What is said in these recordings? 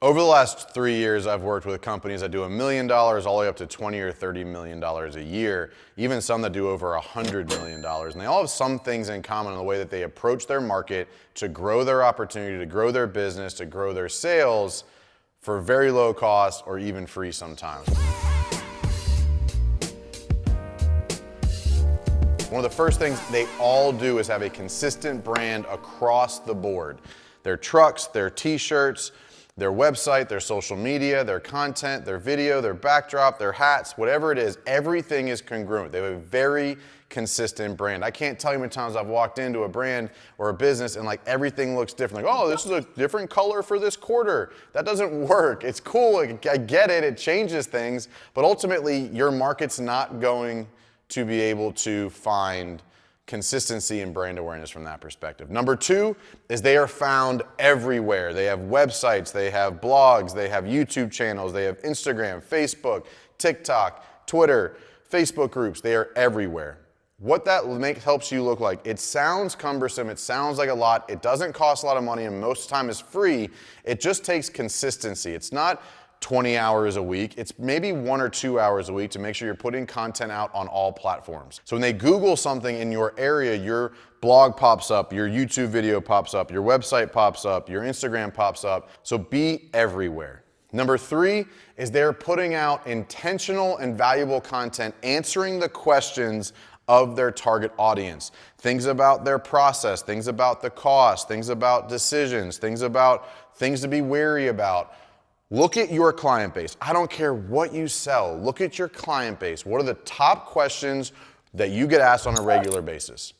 Over the last 3 years, I've worked with companies that do $1 million all the way up to $20 or $30 million a year, even some that do over $100 million. And they all have some things in common in the way that they approach their market to grow their opportunity, to grow their business, to grow their sales for very low cost or even free sometimes. One of the first things they all do is have a consistent brand across the board. Their trucks, their t-shirts, their website, their social media, their content, their video, their backdrop, their hats, whatever it is, everything is congruent. They have a very consistent brand. I can't tell you how many times I've walked into a brand or a business and like everything looks different. Like, oh, this is a different color for this quarter. That doesn't work. It's cool, I get it, it changes things, but ultimately your market's not going to be able to find consistency and brand awareness from that perspective. Number two is they are found everywhere. They have websites, they have blogs, they have YouTube channels, they have Instagram, Facebook, TikTok, Twitter, Facebook groups. They are everywhere. What that helps you look like, it sounds cumbersome, it sounds like a lot, it doesn't cost a lot of money, and most of the time is free. It just takes consistency. It's not 20 hours a week, it's maybe 1 or 2 hours a week to make sure you're putting content out on all platforms. So when they Google something in your area, your blog pops up, your YouTube video pops up, your website pops up, your Instagram pops up, so be everywhere. Number three is they're putting out intentional and valuable content, answering the questions of their target audience. Things about their process, things about the cost, things about decisions, things to be wary about. Look at your client base. I don't care what you sell. Look at your client base. What are the top questions that you get asked on a regular basis?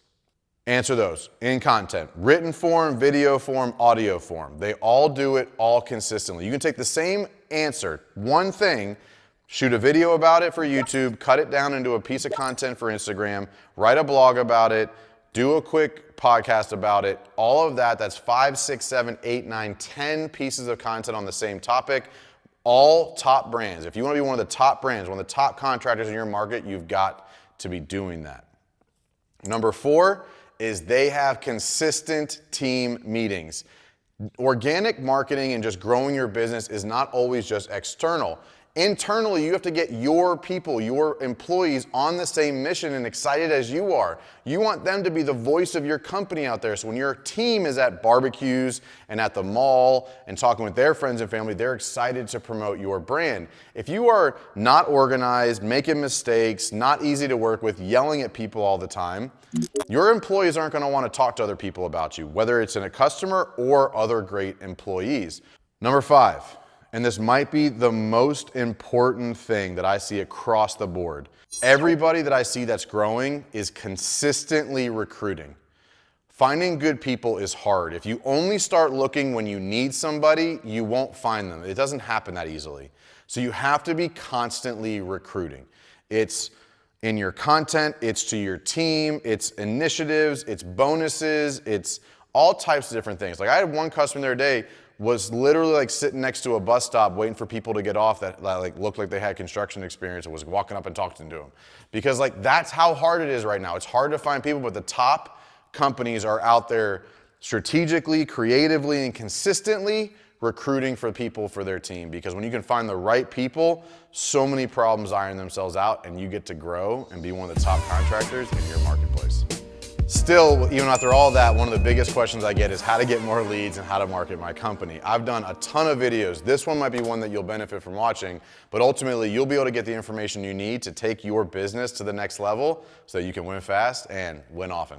Answer those in content, written form, video form, audio form. They all do it all consistently. You can take the same answer, one thing, shoot a video about it for YouTube, cut it down into a piece of content for Instagram, write a blog about it, do a quick podcast about it, all of that, that's 5, 6, 7, 8, 9, 10 pieces of content on the same topic, all top brands. If you want to be one of the top brands, one of the top contractors in your market, you've got to be doing that. Number four is they have consistent team meetings. Organic marketing and just growing your business is not always just external. Internally, you have to get your people, your employees on the same mission and excited as you are. You want them to be the voice of your company out there. So when your team is at barbecues and at the mall and talking with their friends and family, they're excited to promote your brand. If you are not organized, making mistakes, not easy to work with, yelling at people all the time, your employees aren't going to want to talk to other people about you, whether it's in a customer or other great employees. Number five. And this might be the most important thing that I see across the board. Everybody that I see that's growing is consistently recruiting. Finding good people is hard. If you only start looking when you need somebody, you won't find them. It doesn't happen that easily. So you have to be constantly recruiting. It's in your content, it's to your team, it's initiatives, it's bonuses, it's all types of different things. Like I had one customer the other day was literally like sitting next to a bus stop waiting for people to get off that like looked like they had construction experience and was walking up and talking to them. Because like that's how hard it is right now. It's hard to find people, but the top companies are out there strategically, creatively, and consistently recruiting for people for their team. Because when you can find the right people, so many problems iron themselves out and you get to grow and be one of the top contractors in your marketplace. Still, even after all that, one of the biggest questions I get is how to get more leads and how to market my company. I've done a ton of videos. This one might be one that you'll benefit from watching, but ultimately you'll be able to get the information you need to take your business to the next level so that you can win fast and win often.